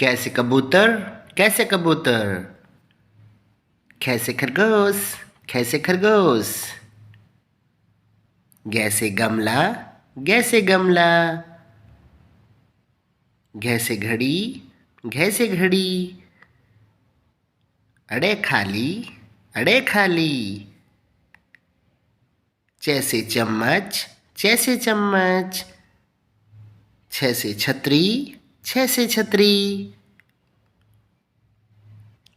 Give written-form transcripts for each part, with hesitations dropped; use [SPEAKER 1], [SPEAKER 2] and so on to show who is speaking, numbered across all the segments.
[SPEAKER 1] कैसे कबूतर, कैसे कबूतर, कैसे खरगोश, कैसे खरगोश, गैसे गमला, गैसे गमला, घैसे घड़ी, घैसे घड़ी, अड़े खाली, अड़े खाली, जैसे चम्मच, जैसे चम्मच, छैसे छतरी, छैसे छतरी,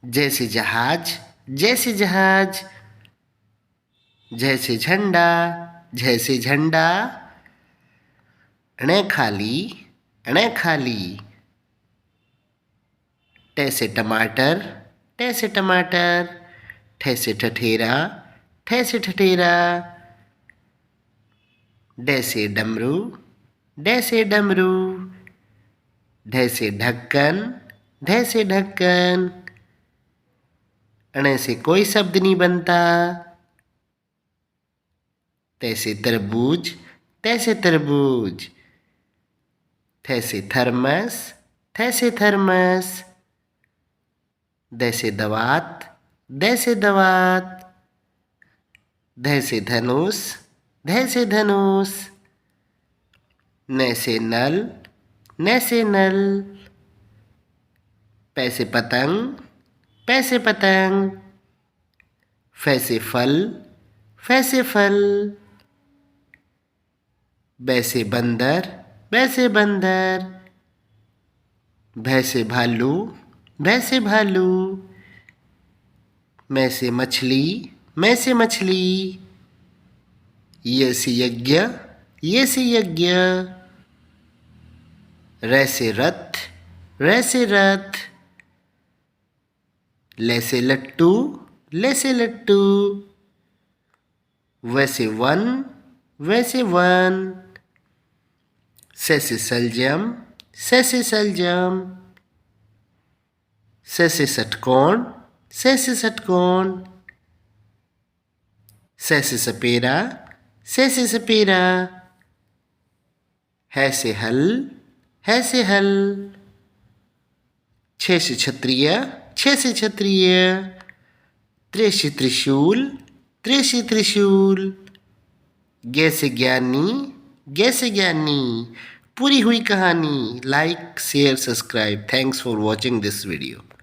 [SPEAKER 1] जैसे जहाज, जैसे जहाज, जैसे झंडा, जैसे झंडा, अणे खाली, अणे खाली, टैसे टमाटर, टैसे टमाटर, ठैसे ठठेरा, ठैसे ठठेरा, डैसे डमरू, डैसे डमरू, ढैसे ढक्कन, ढैसे ढक्कन, अणे से कोई शब्द नहीं बनता, तैसे तरबूज, तैसे तरबूज, थैसे थर्मस, थैसे थर्मस, दैसे दवात, दैसे दवात, धैसे धनुष, धैसे धनुष, नैसे नल, नैसे नल, पैसे पतंग, पैसे पतंग, फैसे फल, फैसे फल, बैसे बंदर, बैसे बंदर, भैसे भालू, भैसे भालू, मैसे मछली, मैसे मछली, ये से यज्ञ, ये से यज्ञ, रैसे रथ, रैसे रथ, लैसे लट्टू, लैसे लट्टू, वैसे वन, वैसे वन, सैसे सलजम, सैसे सलजम, सैसे षटकोण, सैसे षटकोण, सैसे सपेरा, सैसे सपेरा, हैसे हल, हैसे हल, छैसे क्षत्रिय, छैसे क्षत्रिय, त्रेसे त्रिशूल, त्रेसे त्रिशूल, गैसे ज्ञानी, गैसे ज्ञानी। पूरी हुई कहानी। Like share subscribe. Thanks for watching this video.